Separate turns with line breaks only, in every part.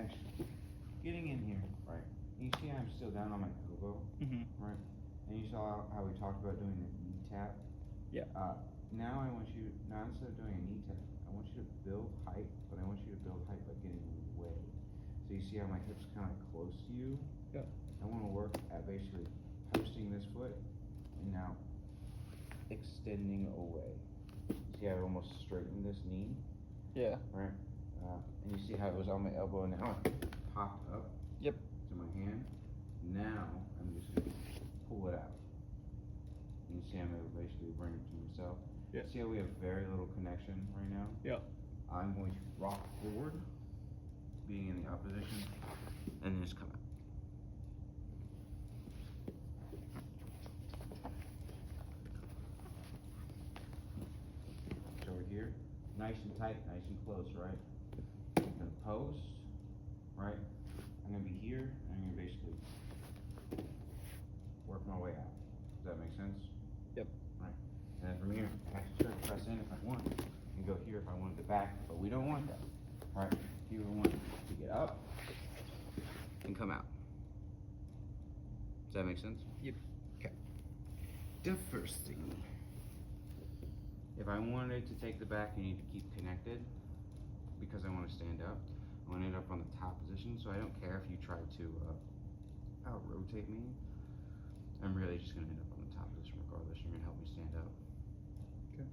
connection. Getting in here, right? You see I'm still down on my elbow, right? And you saw how we talked about doing the knee tap?
Yeah.
Now instead of doing a knee tap, I want you to build height, but I want you to build height by getting away. So you see how my hips kind of close to you?
Yeah.
I want to work at basically posting this foot and now extending away. See how I almost straightened this knee?
Yeah.
Right? And you see how it was on my elbow and now it popped up
Yep.
to my hand. Now I'm just going to pull it out. And you see I'm able to basically bring it to myself.
Yeah.
See how we have very little connection right now?
Yeah.
I'm going to rock forward, being in the opposition, and then just come out. So we're here, nice and tight, nice and close, right? I'm gonna pose, right? I'm gonna be here, and I'm gonna basically work my way out. Does that make sense?
Yep.
Right. And then from here, I have to start to press in if I want, and go here if I want to back, but we don't want that. All right. Here we want to get up and come out. Does that make sense?
Yep.
Okay. The first thing, if I wanted to take the back, you need to keep connected because I want to stand up. I want to end up on the top position, so I don't care if you try to out-rotate me. I'm really just going to end up on the top position regardless. You're going to help me stand up.
Okay.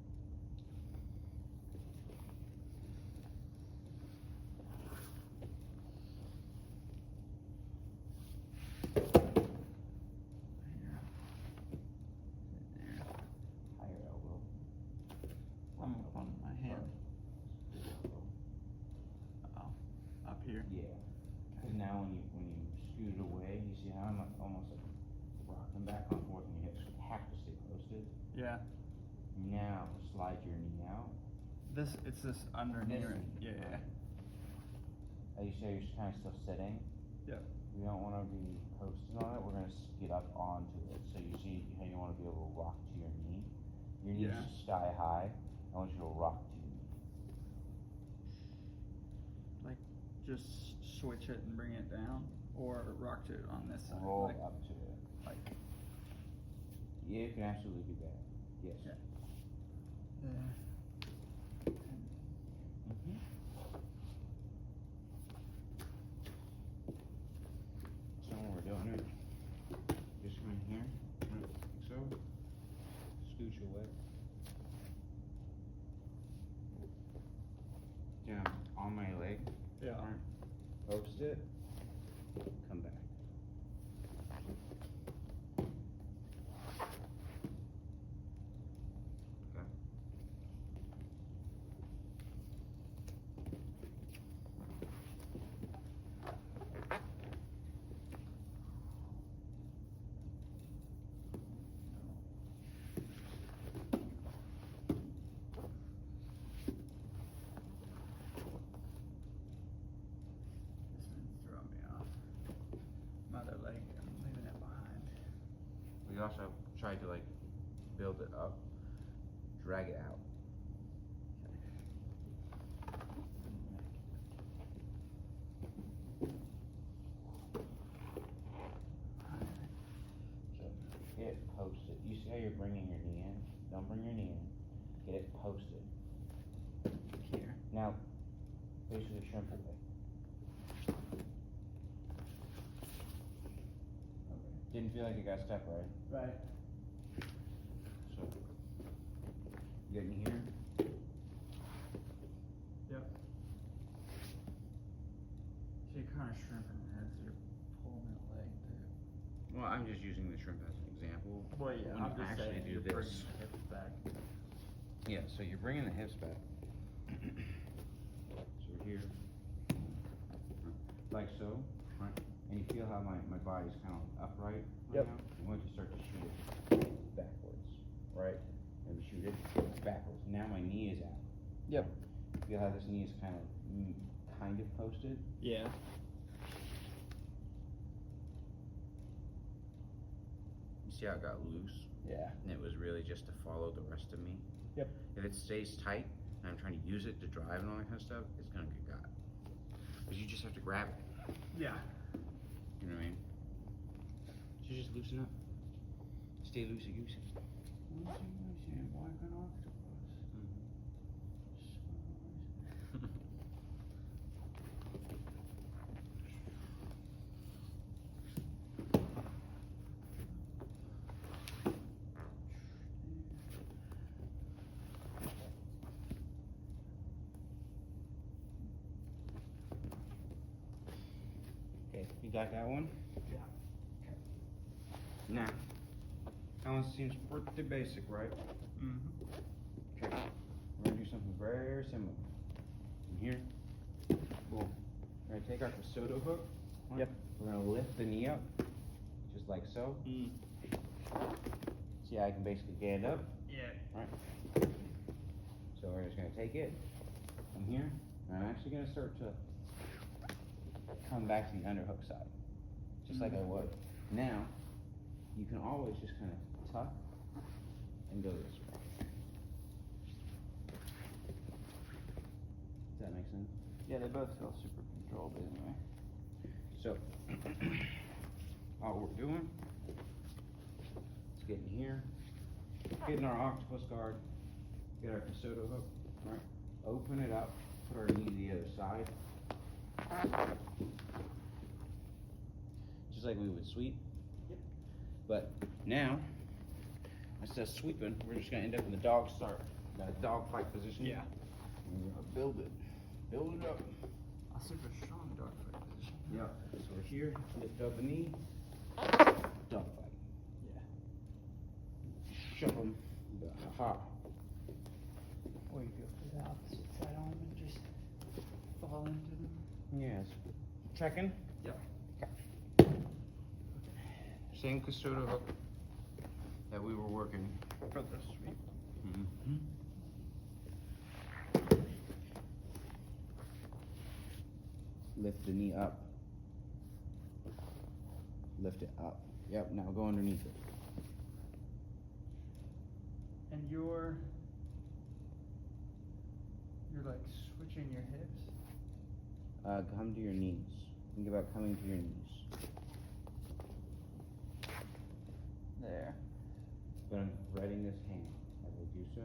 Higher elbow.
I'm on my hand. Up here.
Yeah. Because now when you scoot it away, you see how I'm like almost like rocking back and forth, and your hips have to stay posted.
Yeah.
Now slide your knee out.
It's this underneath.
This
Yeah.
As you say, you're kind of still sitting.
Yep.
We don't want to be posted on it. We're going to get up onto it. So you see how you want to be able to rock to your knee. Your knee's
Yeah.
sky high. I want you to rock to your knee.
Like just switch it and bring it down, or rock to it on this side.
Roll
like,
up to it.
Like.
Yeah, you can absolutely do that. Yes.
Yeah.
Mm-hmm. So when we're doing it, just come in here, like so, scooch away. Down on my leg.
Yeah.
Alright. Post it. Come back. Okay.
This one's throwing me off. My other leg, I'm leaving it behind.
We also tried to like build it up, drag it out. So get it posted. You see how you're bringing your knee in? Don't bring your knee in. Get it posted.
Here.
Now, basically shrimp away. Okay. Didn't feel like it got stuck, right?
Right.
So, get in here.
Yep. So you're kind of shrimping it as you're pulling that leg through.
Well, I'm just using the shrimp as an example.
Well, yeah,
When
I'm
you
just
actually
saying
do
you're
this.
bringing the hips back.
Yeah, so you're bringing the hips back. So we're here, like so, right? And you feel how my body's kind of upright right
Yep.
now? I'm going to start to shoot it backwards, right? And shoot it backwards. Now my knee is out.
Yep.
Right? Feel how this knee is kind of posted?
Yeah.
You see how it got loose?
Yeah.
And it was really just to follow the rest of me.
Yep.
If it stays tight and I'm trying to use it to drive and all that kind of stuff, it's gonna get got. Because you just have to grab it.
Yeah.
You know what I mean? So just loosen up. Stay loosey-goosey.
Loosey-goosey, like an octopus.
Okay, you got that one?
Yeah.
Now, that one seems pretty basic, right?
Mm-hmm.
Okay, we're gonna do something very similar. From here, boom. We're gonna take our Casoto hook. Right?
Yep.
We're gonna lift the knee up, just like so.
Mm.
See how I can basically stand up?
Yeah.
Right. So we're just gonna take it from here, and I'm actually gonna start to come back to the underhook side, just like I would. Now, you can always just kind of tuck and go this way. Does that make sense?
Yeah, they both feel super controlled anyway.
So, all we're doing is getting here, getting our octopus guard, get our Casoto hook, right? Open it up, put our knee to the other side. Just like we would sweep.
Yep.
But now, instead of sweeping, we're just gonna end up in the dog start, that dog fight position.
Yeah.
And we're gonna build it up.
A super strong dog fight position.
Yeah. So we're here, lift up the knee, dog fight.
Yeah.
Shove them, ha.
Or you go for the opposite side on them and just fall into them.
Yes. Checking.
Yep.
Same Casoto hook that we were working.
For the sweep.
Mm-hmm. Lift the knee up. Lift it up. Yep, now go underneath it.
And you're like switching your hips.
Come to your knees. Think about coming to your knees.
There.
But I'm threading this hand as I do so.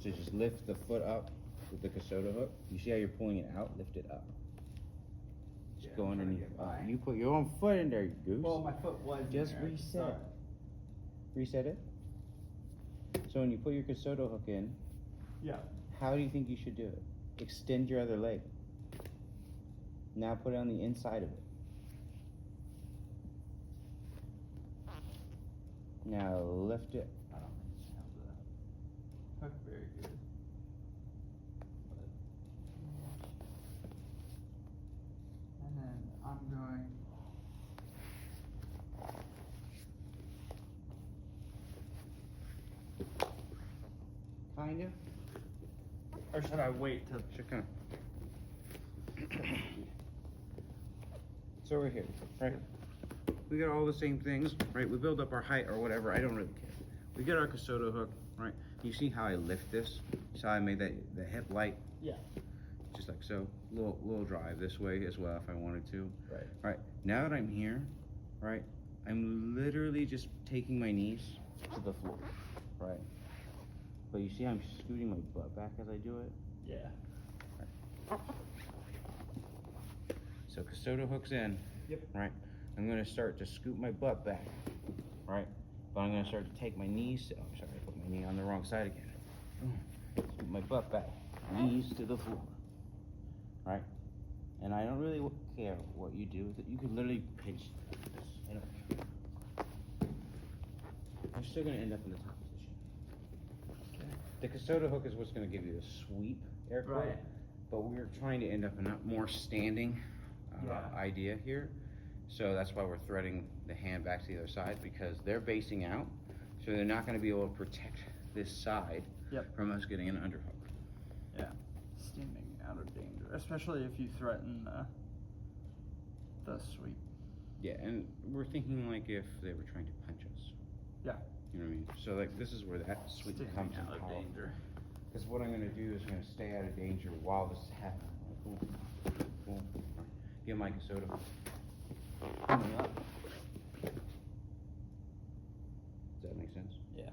So just lift the foot up with the Casoto hook. You see how you're pulling it out? Lift it up. Just
Yeah,
go
I'm trying to
underneath.
get by.
You put your own foot in there, you goose.
Well, my foot was in
Just
there.
reset.
Sorry.
Reset it. So when you put your Casoto hook in,
Yeah.
how do you think you should do it? Extend your other leg. Now put it on the inside of it. Now lift it.
I don't have the hook very good. And then I'm going.
Kinda.
Or should I wait till?
Just kinda. So we're here, right? We got all the same things, right? We build up our height or whatever, I don't really care. We get our Casoto hook, right? You see how I lift this? See how I made that the hip light?
Yeah.
Just like so. Little drive this way as well if I wanted to.
Right.
Right. Now that I'm here, right, I'm literally just taking my knees to the floor, right? But you see I'm scooting my butt back as I do it?
Yeah.
So Casoto hooks in.
Yep.
Right. I'm gonna start to scoot my butt back. Right. But I'm gonna start to take my knees. Oh, sorry, I put my knee on the wrong side again. Scoot my butt back. Knees to the floor. Right. And I don't really care what you do with it. You could literally pinch this. I don't care. You're still gonna end up in the top position.
Okay.
The Casoto hook is what's gonna give you the sweep air quote.
Right.
But we're trying to end up in a more standing idea here. So that's why we're threading the hand back to the other side, because they're basing out. So they're not going to be able to protect this side from us getting an underhook.
Yeah. Standing out of danger, especially if you threaten the sweep.
Yeah, and we're thinking like if they were trying to punch us.
Yeah.
You know what I mean? So like this is where that sweet
Staying
comes in
out of
power.
danger.
Because what I'm gonna do is gonna stay out of danger while this is happening. Like, boom, boom. Get Mike a soda. Coming up. Does that make sense?
Yeah.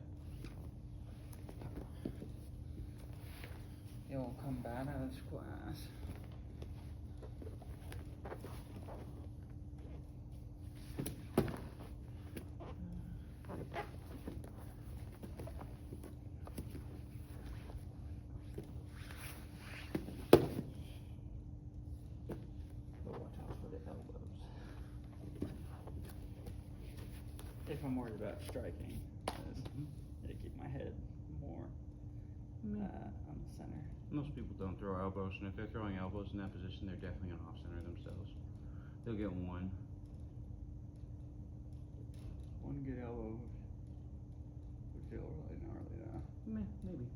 You'll come back out of this class. But watch out for the elbows. If I'm worried about striking, I keep my head more on the center.
Most people don't throw elbows, and if they're throwing elbows in that position, they're definitely gonna off-center themselves. They'll get one.
One good elbow would feel really gnarly though.
Maybe.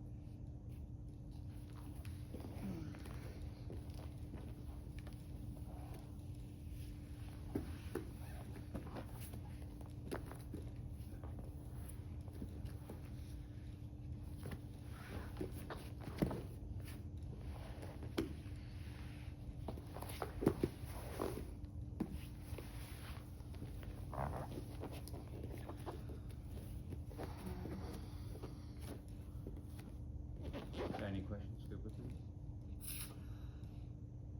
Got any questions? Good with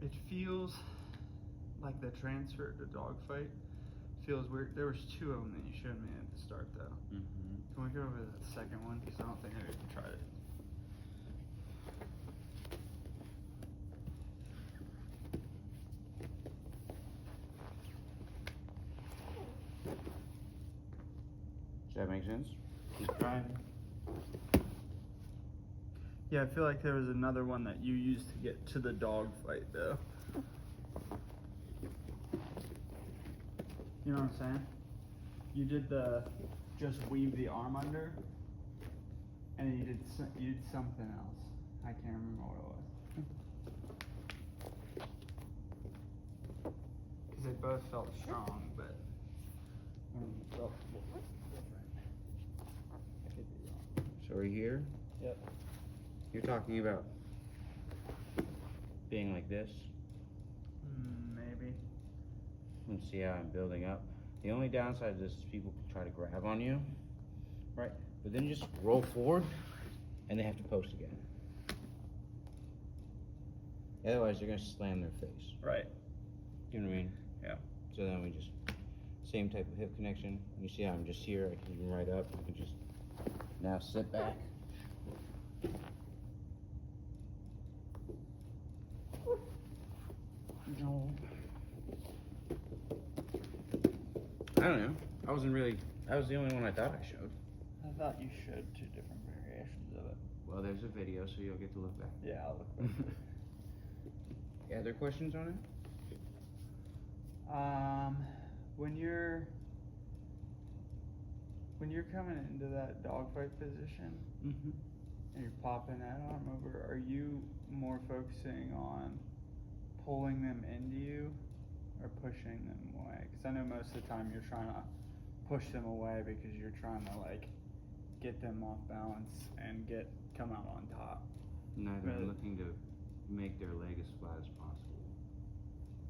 it?
It feels like the transfer to dogfight feels weird. There was 2 of them that you showed me at the start though.
Mm-hmm.
Can we go over that second one? Because I don't think I've even tried it.
Does that make sense? Keep trying.
Yeah, I feel like there was another one that you used to get to the dog fight though. You know what I'm saying? You did the just weave the arm under, and you did something else. I can't remember what it was. Because they both felt strong, but one felt different. I could be wrong.
So we're here.
Yep.
You're talking about being like this.
Maybe.
And see how I'm building up. The only downside of this is people can try to grab on you, right? But then just roll forward, and they have to post again. Otherwise, they're gonna slam their face.
Right.
You know what I mean?
Yeah.
So then we just same type of hip connection. You see how I'm just here? I can even right up. I can just now sit back. No. I don't know. I wasn't really. That was the only one I thought I showed.
I thought you showed 2 different variations of it.
Well, there's a video, so you'll get to look back.
Yeah, I'll look back.
Other questions on it?
When you're coming into that dogfight position
Mm-hmm.
and you're popping that arm over, are you more focusing on pulling them into you or pushing them away? Because I know most of the time you're trying to push them away because you're trying to like get them off balance and come out on top.
Neither.
Right.
I'm looking to make their leg as flat as possible.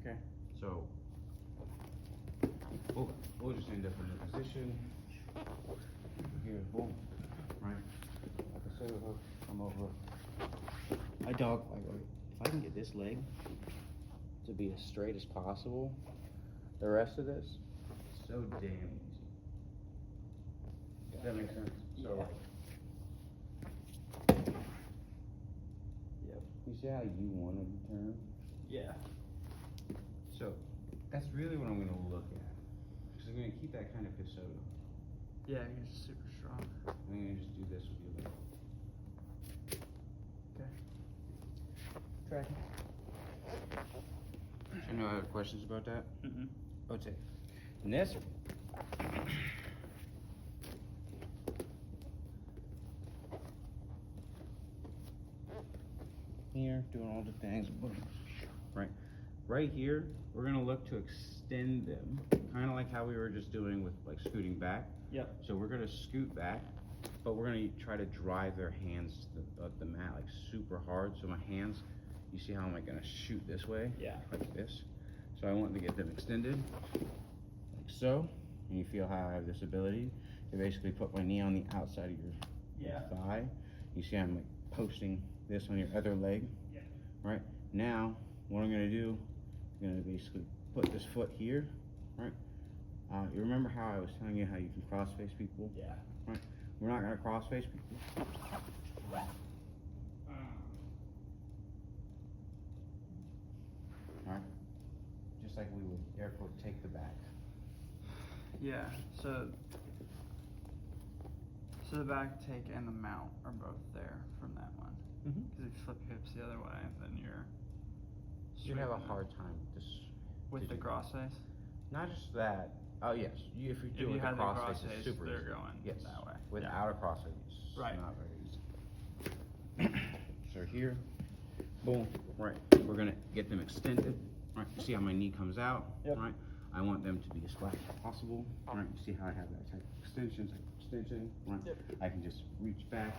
Okay.
So we'll just end up in the position here. Boom. Right. Like I said, I'm over. I dog fight. Right. If I can get this leg to be as straight as possible, the rest of this is so damn easy. Does that make sense? So.
Yeah. Yep.
You see how you wanted to turn?
Yeah.
So that's really what I'm going to look at. Because I'm going to keep that kind of Pisoto.
Yeah, you're super strong.
I'm going to just do this with your leg.
Okay. Tracking.
Any other questions about that?
Mm-hmm.
Okay. Next. Here, doing all the things. Right. Right here, we're going to look to extend them kind of like how we were just doing with like scooting back.
Yep.
So we're gonna scoot back, but we're gonna try to drive their hands to the mat like super hard. So my hands, you see how I'm like gonna shoot this way?
Yeah.
Like this. So I want to get them extended, like so. And you feel how I have this ability to basically put my knee on the outside of your thigh. You see I'm like posting this on your other leg.
Yeah.
Right? Now, what I'm gonna do, I'm gonna basically put this foot here, right? You remember how I was telling you how you can cross-face people?
Yeah.
Right? We're not gonna cross-face people. Alright? Just like we would air quote take the back.
Yeah, so the back take and the mount are both there from that one.
Mm-hmm.
Because if you flip your hips the other way, then you're
You'd have a
sweeping
hard time
with the crossface.
Not just that. Oh yes, if you do it with
had
the
the
crossface,
crossface,
it's super
they're
easy.
going
Yes.
that way.
Without a crossface, it's
Right.
not very easy. So here, boom, right. We're gonna get them extended. Right. See how my knee comes out.
Yep.
Right. I want them to be as flat as possible. Right. See how I have that type of extension. Right.
Yep.
I can just reach back.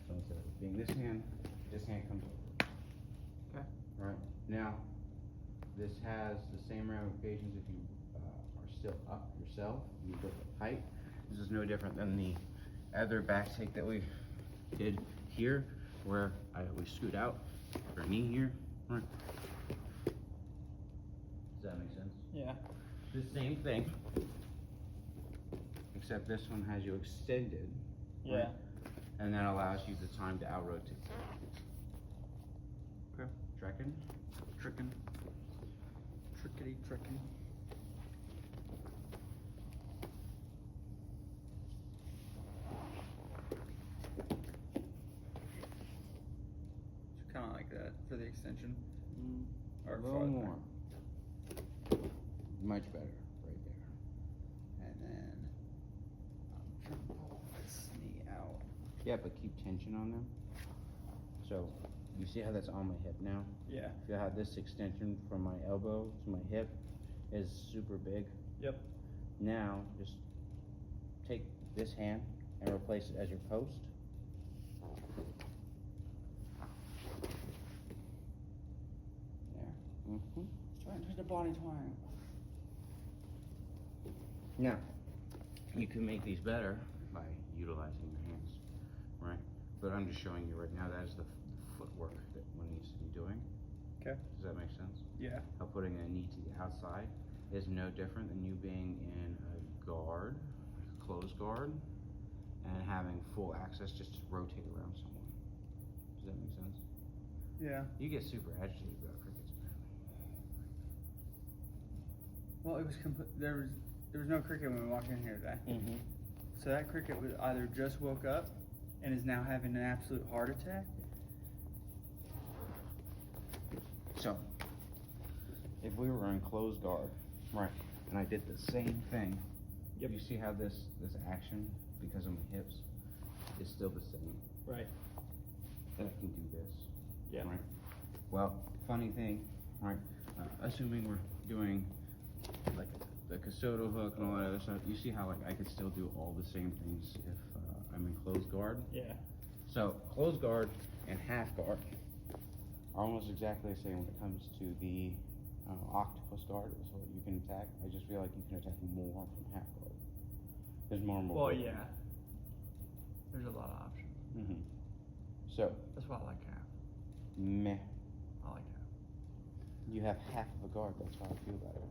So instead of it being this hand comes over.
Okay.
Right. Now, this has the same ramifications if you are still up yourself. You go with height. This is no different than the other back take that we did here, where we scoot out our knee here. Right. Does that make sense?
Yeah.
The same thing, except this one has you extended.
Yeah.
Right? And that allows you the time to out rotate.
Okay.
Tracking?
Tricking. Trickety tricking. Kind of like that for the extension. Or
A little
farther.
more. Much better, right there.
And then I'm trying to pull this knee out.
Yeah, but keep tension on them. So, you see how that's on my hip now?
Yeah.
Feel how this extension from my elbow to my hip is super big?
Yep.
Now, just take this hand and replace it as your post. There. Mm-hmm.
Trying to the body twine.
Now, you can make these better by utilizing your hands, right? But I'm just showing you right now that is the footwork that one needs to be doing.
Okay.
Does that make sense?
Yeah.
How putting a knee to the outside is no different than you being in a guard, a closed guard, and having full access just to rotate around someone. Does that make sense?
Yeah.
You get super agitated about crickets, apparently.
Well, it was there was no cricket when we walked in here today.
Mm-hmm.
So that cricket was either just woke up and is now having an absolute heart attack.
So, if we were in closed guard, right, and I did the same thing,
Yep.
you see how this action, because of my hips, is still the same.
Right.
That I can do this.
Yeah.
Right. Well, funny thing, right? Assuming we're doing like the Casoto hook and all that other stuff, you see how like I could still do all the same things if I'm in closed guard.
Yeah.
So closed guard and half guard are almost exactly the same when it comes to the octopus guard. Is what you can attack. I just feel like you can attack more from half guard. There's more and more.
Well, yeah. There's a lot of options.
Mm-hmm. So
That's why I like half.
meh.
I like half.
You have half of a guard. That's how I feel about it.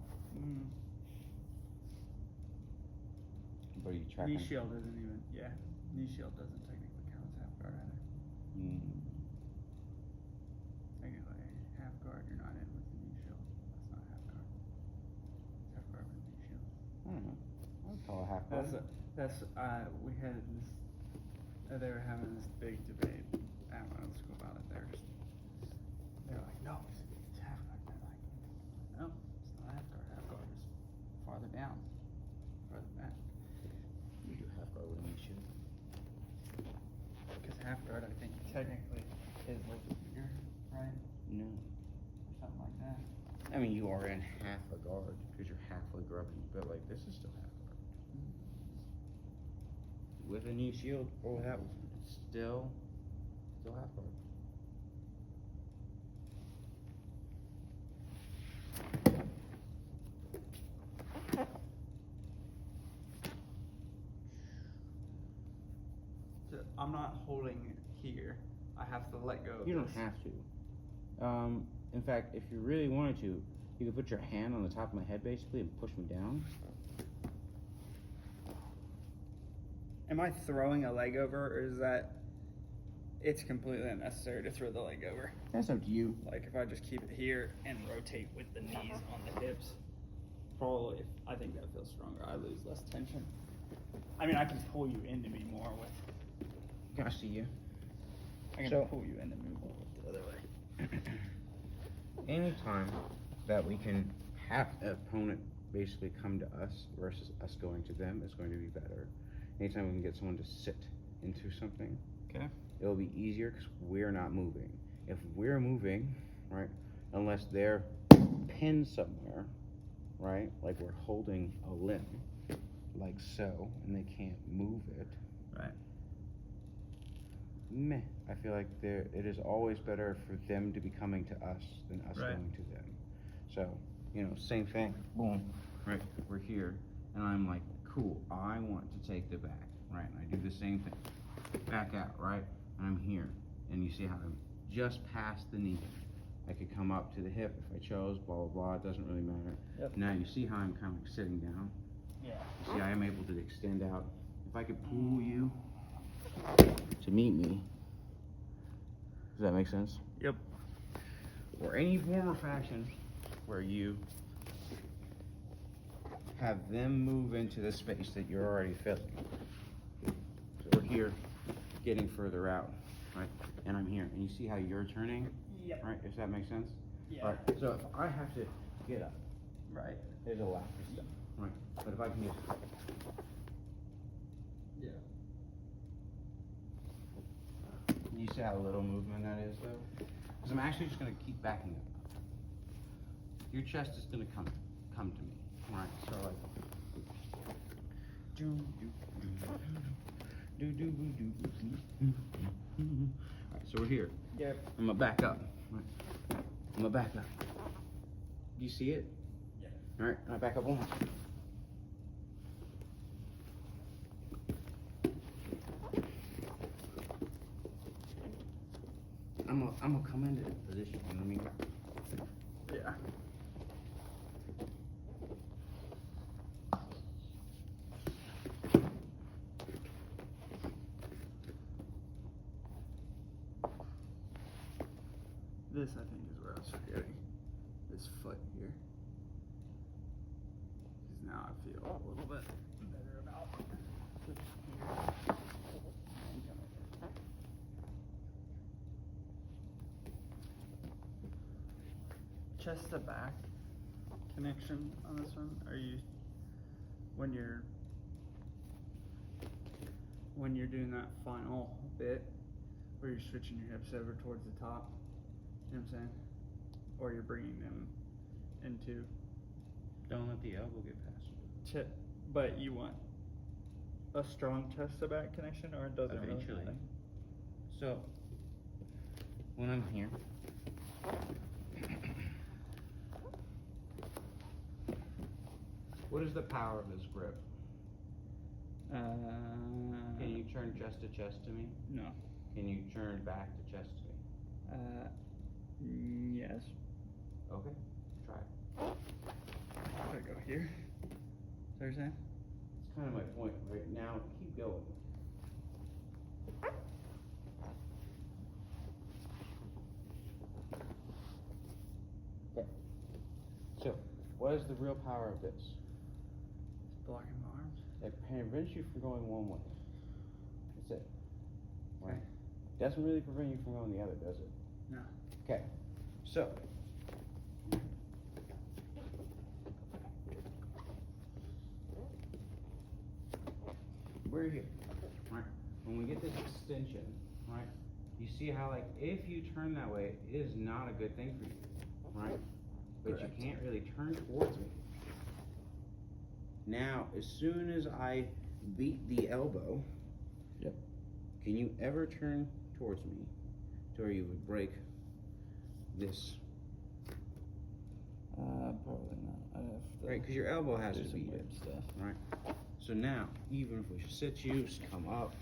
But are you tracking?
Knee shield doesn't even. Yeah. Knee shield doesn't technically count as half guard either. Technically, half guard you're not in with the knee shield. That's not half guard. It's half guard with the knee shield.
I don't know. I would call it half guard.
We had this. They were having this big debate at my old school about it. They were like, no, it's half guard. They're like, no, it's not half guard. Half guard is farther down, farther back.
You do half guard with a knee shield.
Because half guard, I think, technically is a little bit bigger, right?
No.
Or something like that.
I mean, you are guard because you're half leg rubbing, but like this is still half guard. With a knee shield or without, it's still half guard.
So I'm not holding it here. I have to let go of
You don't
this.
have to. In fact, if you really wanted to, you could put your hand on the top of my head basically and push me down.
Am I throwing a leg over, or is that it's completely unnecessary to throw the leg over?
That's up to you.
Like if I just keep it here and rotate with the knees on the hips, probably I think that feels stronger. I lose less tension. I mean, I can pull you into me more with.
I see you.
I can
So-
pull you into me more with the other way.
Anytime that we can have an opponent basically come to us versus us going to them is going to be better. Anytime we can get someone to sit into something,
Okay.
it'll be easier because we're not moving. If we're moving, right, unless they're pinned somewhere, right, like we're holding a limb, like so, and they can't move it,
Right.
meh. I feel like it is always better for them to be coming to us than us
Right.
going to them. So, same thing. Boom. Right. We're here, and I'm like, cool. I want to take the back, right? And I do the same thing. Back out, right? And I'm here, and you see how I'm just past the knee. I could come up to the hip if I chose. Blah blah blah. It doesn't really matter.
Yep.
Now you see how I'm kind of sitting down.
Yeah.
You see, I am able to extend out. If I could pull you to meet me. Does that make sense?
Yep.
Or any form or fashion where you have them move into the space that you're already filling. So we're here, getting further out, right? And I'm here, and you see how you're turning,
Yep.
right? If that makes sense?
Yeah.
All right. So if I have to get up,
Right.
there's a lot of stuff, right? But if I can just,
Yeah.
you see how little movement that is, though? Because I'm actually just gonna keep backing up. Your chest is gonna come to me, all right? So like, all right, so we're here.
Yep.
I'm gonna back up. Right. I'm gonna back up. Do you see it?
Yeah.
All right, and I back up one more time. I'm gonna come into this position. You know what I mean?
Yeah. This, I think, is where I was forgetting. This foot here. Because now I feel a little bit better about this here. And come over. Chest to back connection on this one? Are you, when you're doing that final bit where you're switching your hips over towards the top, you know what I'm saying? Or you're bringing them into
Don't let the elbow get past you.
but you want a strong chest to back connection, or it doesn't
Eventually.
really matter?
So when I'm here, what is the power of this grip? Can you turn chest to chest to me?
No.
Can you turn back to chest to me?
Yes.
Okay, try it.
I go here. Is that what you're saying?
It's kind of my point right now. Keep going. Okay. So, what is the real power of this?
It's blocking my arms.
It prevents you from going one way. That's it. Right?
Okay.
Doesn't really prevent you from going the other, does it?
No.
Okay. So. We're here, right? When we get this extension, right? You see how, like, if you turn that way, it is not a good thing for you, right? But
Correct.
you can't really turn towards me. Now, as soon as I beat the elbow,
Yep.
can you ever turn towards me to where you would break this?
Probably not. I have to
Right, because your elbow has
do
to
some
be
weird stuff.
right. So now, even if we sit you, come up,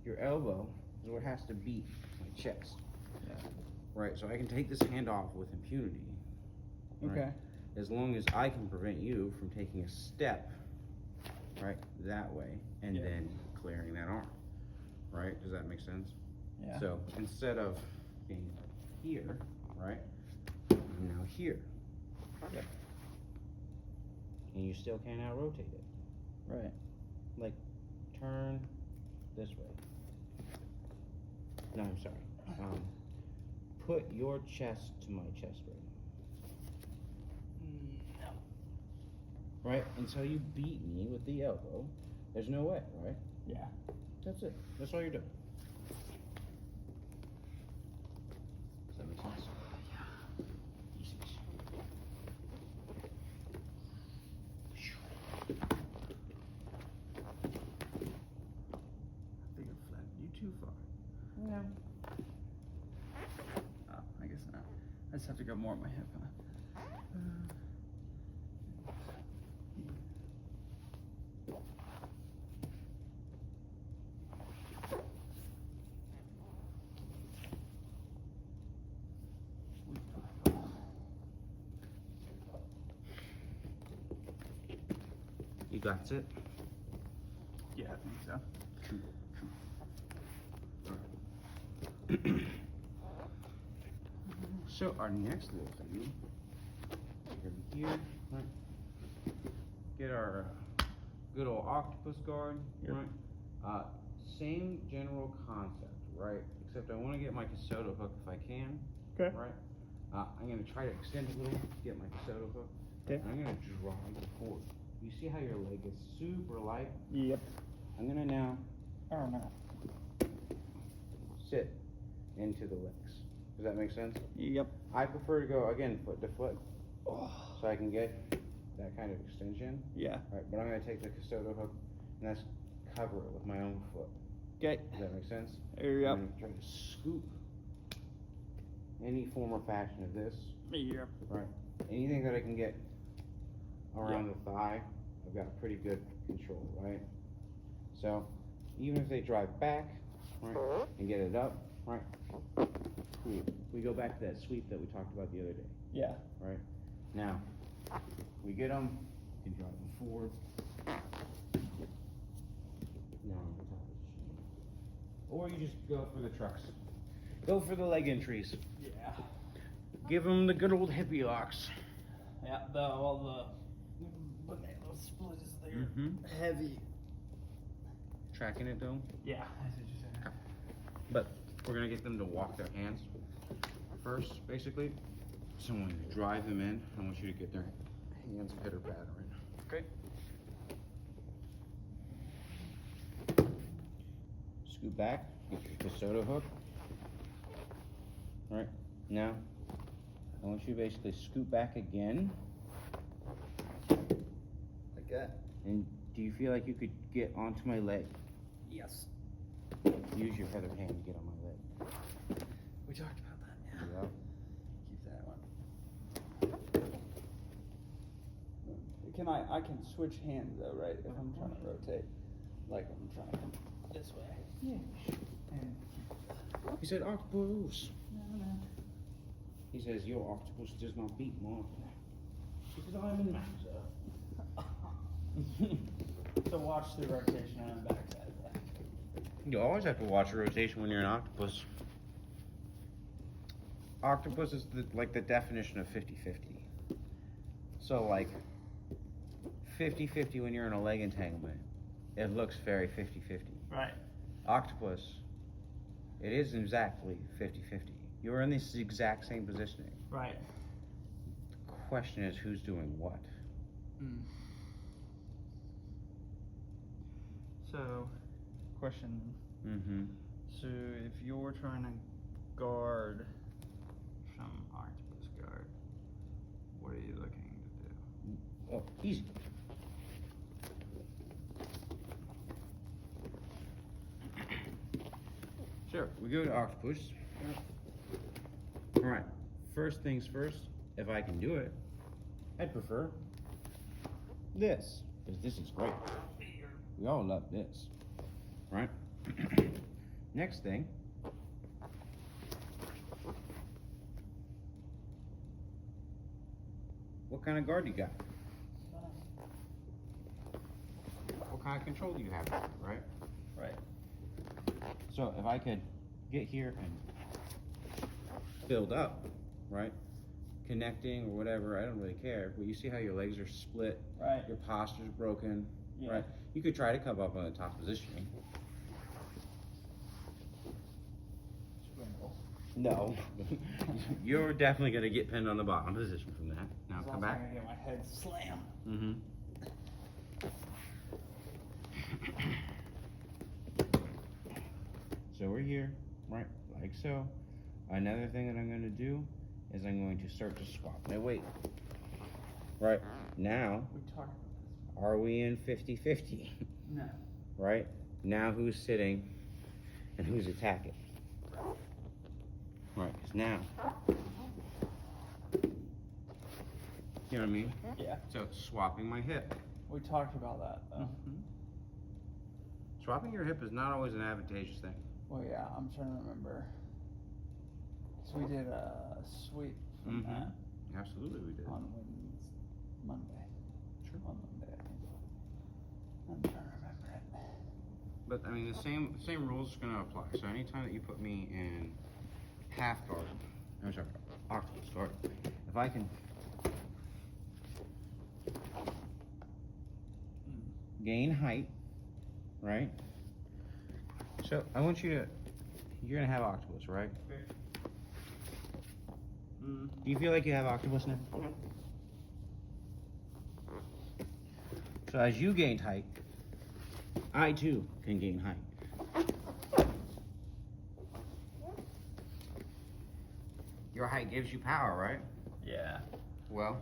your elbow is what has to beat my chest.
Yeah.
Right, so I can take this hand off with impunity. Right?
Okay.
As long as I can prevent you from taking a step, right, that way, and
Yeah.
then clearing that arm. Right? Does that make sense?
Yeah.
So instead of being here, right, I'm now here.
Yep.
And you still can't out rotate it.
Right.
Like, turn this way. No, I'm sorry. Put your chest to my chest right now.
No.
Right? Until you beat me with the elbow, there's no way, right?
Yeah.
That's it. That's all you're doing. Does that make sense? Yeah. Easy. I think I flattened you too far.
No. Oh, I guess not. I just have to go more on my hip, huh?
You got it?
Yeah, I think so.
So our next little thing, over here, right? Get our good old octopus guard,
Yep.
right? Same general concept, right? Except I want to get my Casoto hook if I can,
Okay.
right? I'm gonna try to extend a little, get my Casoto hook.
Okay.
I'm gonna drive the cord. You see how your leg is super light?
Yep.
I'm gonna now
Oh no.
sit into the legs. Does that make sense?
Yep.
I prefer to go, again, foot to foot,
Oh.
so I can get that kind of extension.
Yeah.
Right, but I'm gonna take the Casoto hook and that's cover it with my own foot.
Okay.
Does that make sense?
Yep.
I'm gonna try to scoop any form or fashion of this.
Yep.
Right. Anything that I can get around the thigh, I've got pretty good control, right? So even if they drive back, right, and get it up, right? Cool. We go back to that sweep that we talked about the other day.
Yeah.
Right? Now, we get them, you can drive them forward. No, on top of the machine. Or you just go for the trucks. Go for the leg entries.
Yeah.
Give them the good old hippie locks.
Yeah. All the banana splits, they're
Mhm.
heavy.
Tracking it though.
Yeah. That's what you said.
But we're gonna get them to walk their hands first, basically. So when you drive them in, I want you to get their hands pitter pattering.
Okay.
Scoot back, get your Casoto hook. Alright, now I want you to basically scoot back again.
Like that.
And do you feel like you could get onto my leg?
Yes.
Use your feathered hand to get on my leg.
We talked about that. Yeah.
Yep.
Keep that one. Can I can switch hands though, right? If I'm trying to rotate, like I'm trying to come this way.
Yeah.
And
He said octopus.
no.
He says your octopus does not beat mine. Because I'm in matter.
So watch the rotation on the backside of that.
You always have to watch the rotation when you're an octopus. Octopus is like the definition of 50-50. So like 50-50 when you're in a leg entanglement, it looks very 50-50.
Right.
Octopus, it is exactly 50-50. You're in this exact same positioning.
Right.
The question is who's doing what?
Mm. So, question.
Mm-hmm.
So, if you're trying to guard some octopus guard, what are you looking to do?
Oh, easy. Sure, we go to Octopus. Alright, first things first, if I can do it, I'd prefer this, because this is great. We all love this, right? Next thing, what kind of guard do you got? What kind of control do you have, right?
Right.
So if I could get here and build up, right? Connecting or whatever, I don't really care. But you see how your legs are split,
Right.
your posture's broken,
Yeah.
right? You could try to come up on the top positioning.
Swindle.
No. You're definitely gonna get pinned on the bottom position from that. Now
As
come
long as I
back.
can get my head slammed.
Mm-hmm. So we're here, right? Like so. Another thing that I'm gonna do is I'm going to start to swap my weight. Right? Now,
We talked about
are we in 50-50?
this. No.
Right? Now who's sitting and who's attacking? Right, because now, you know what I mean?
Yeah.
So it's swapping my hip.
We talked about that though.
Mm-hmm. Swapping your hip is not always an advantageous thing.
Well, yeah, I'm trying to remember. So we did a sweep from
Mhm.
that
Absolutely we did.
on Monday.
Sure.
On Monday, I think. I'm trying to remember it.
But I mean the same rules are gonna apply. So anytime that you put me in half guard, I'm sorry, octopus guard, if I can gain height, right? So I want you to, you're gonna have octopus, right?
Mm.
Do you feel like you have octopus now? So as you gain height, I too can gain height. Your height gives you power, right?
Yeah.
Well,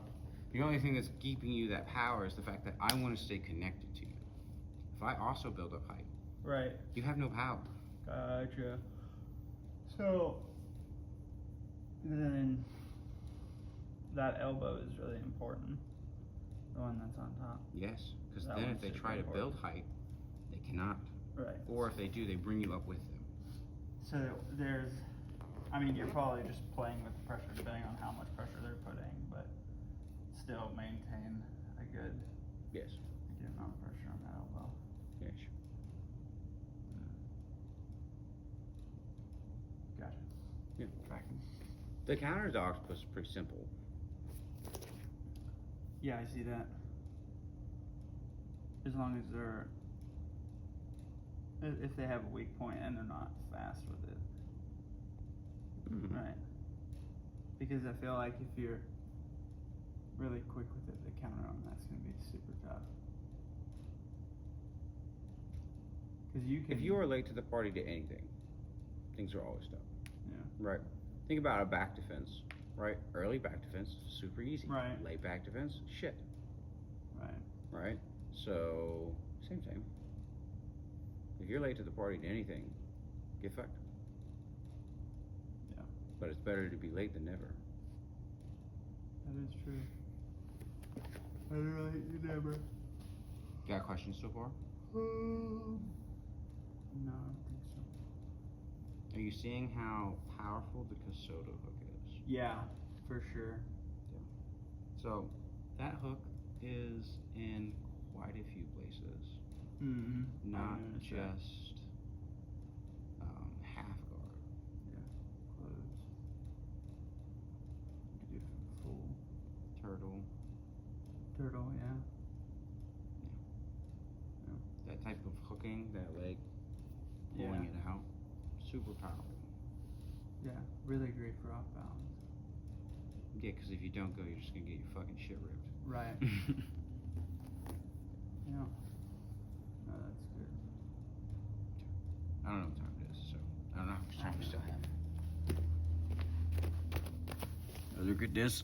the only thing that's keeping you that power is the fact that I want to stay connected to you. If I also build up height,
Right.
you have no power.
Gotcha. So then that elbow is really important. The one that's on top.
Yes, because
That
then if
one's
they
super
try to build
important.
height, they cannot.
Right.
Or if they do, they bring you up with them.
So there's, I mean, you're probably just playing with the pressure depending on how much pressure they're putting, but still maintain a good
Yes.
amount of pressure on that elbow.
Yes.
Gotcha.
Yeah.
Tracking.
The counter to octopus is pretty simple.
Yeah, I see that. As long as they're, if they have a weak point and they're not fast with it.
Mhm.
Right. Because I feel like if you're really quick with it, the counter on that's going to be super tough. Because you can.
If you are late to the party to anything, things are always tough.
Yeah.
Right. Think about a back defense, right? Early back defense, super easy.
Right.
Late back defense, shit.
Right.
Right? So, same thing. If you're late to the party to anything, get fucked.
Yeah.
But it's better to be late than never.
That is true. Better late than never.
Got questions so far?
No, I don't think so.
Are you seeing how powerful the Casoto hook is?
Yeah, for sure.
So, that hook is in quite a few places.
Mm-hmm.
Not just half guard.
Yeah. Close. You could do full
Turtle.
turtle, yeah.
That type of hooking, that leg, pulling it out, super powerful.
Yeah, really great for off balance.
Yeah, because if you don't go, you're just gonna get your fucking shit ripped.
Right. Yeah. No, that's good.
I don't know what time it is, so I don't know how much time we still have. Look at this.